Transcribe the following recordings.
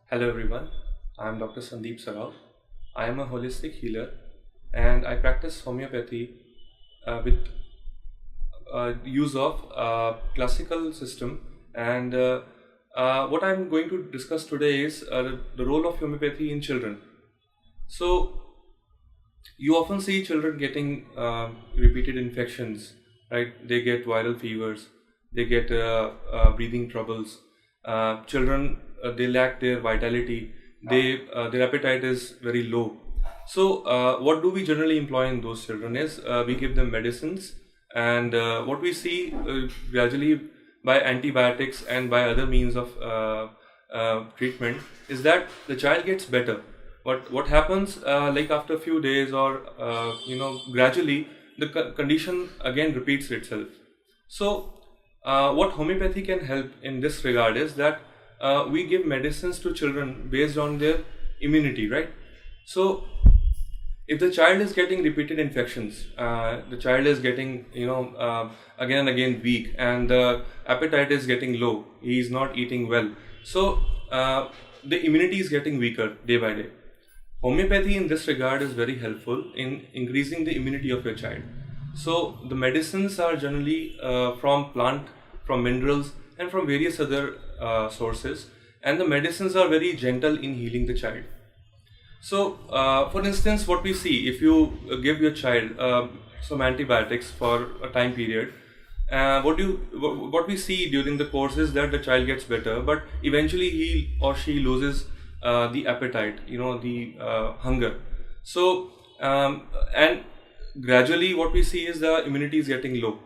Hello everyone, I am Dr. Sandeep Sarao. I am a holistic healer and I practice homeopathy with use of classical system and what I am going to discuss today is the role of homeopathy in children. So you often see children getting repeated infections, right? They get viral fevers, they get breathing troubles. Children they lack their vitality, their appetite is very low. So what do we generally employ in those children is we give them medicines, and what we see gradually by antibiotics and by other means of treatment is that the child gets better. What happens like after a few days or gradually the condition again repeats itself. So what homeopathy can help in this regard is that we give medicines to children based on their immunity, right? So if the child is getting repeated infections, the child is getting again and again weak, and the appetite is getting low, he is not eating well, so the immunity is getting weaker day by day. Homeopathy in this regard is very helpful in increasing the immunity of your child. So the medicines are generally from plant, from minerals, and from various other sources, and the medicines are very gentle in healing the child. So for instance, what we see, if you give your child some antibiotics for a time period, what we see during the course is that the child gets better, but eventually he or she loses the appetite, the hunger. So and gradually what we see is the immunity is getting low.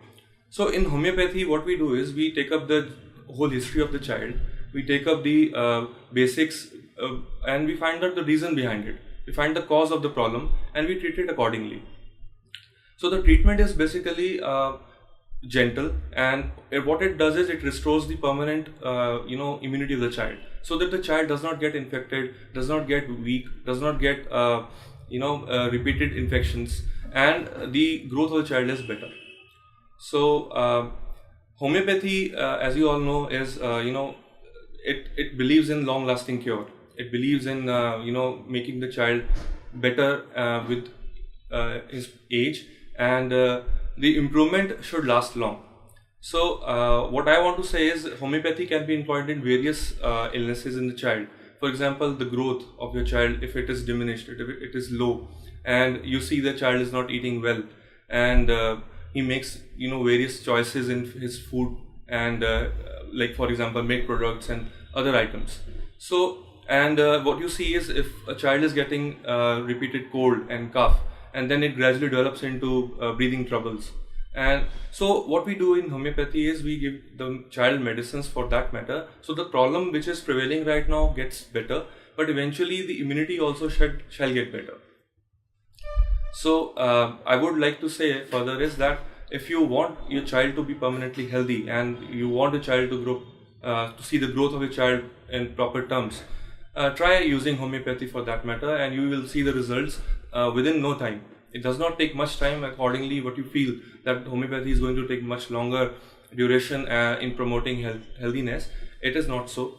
So in homeopathy, what we do is we take up the whole history of the child, we take up the basics, and we find out the reason behind it. We find the cause of the problem and we treat it accordingly. So the treatment is basically gentle, and what it does is it restores the permanent immunity of the child, so that the child does not get infected, does not get weak, does not get repeated infections, and the growth of the child is better. So homeopathy, as you all know, is it believes in long lasting cure. It believes in making the child better with his age, and the improvement should last long. So what I want to say is homeopathy can be employed in various illnesses in the child. For example, the growth of your child, if it is diminished, if it is low, and you see the child is not eating well, and he makes various choices in his food, and like for example milk products and other items. So and what you see is if a child is getting repeated cold and cough, and then it gradually develops into breathing troubles. And so what we do in homeopathy is we give the child medicines for that matter, so the problem which is prevailing right now gets better, but eventually the immunity also shall get better. So I would like to say further is that if you want your child to be permanently healthy and you want a child to grow, to see the growth of your child in proper terms, try using homeopathy for that matter, and you will see the results within no time. It does not take much time. Accordingly, what you feel that homeopathy is going to take much longer duration in promoting healthiness, it is not so.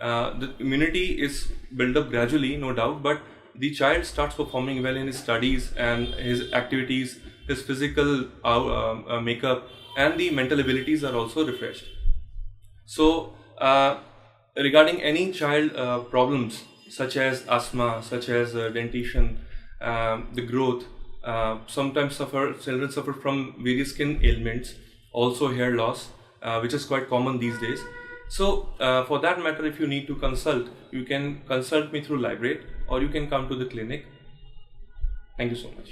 The immunity is built up gradually, no doubt, but the child starts performing well in his studies and his activities, his physical makeup, and the mental abilities are also refreshed. So regarding any child problems such as asthma, such as dentition, the growth, sometimes children suffer from various skin ailments, also hair loss, which is quite common these days. So for that matter, if you need to consult, you can consult me through Lybrate, or you can come to the clinic. Thank you so much.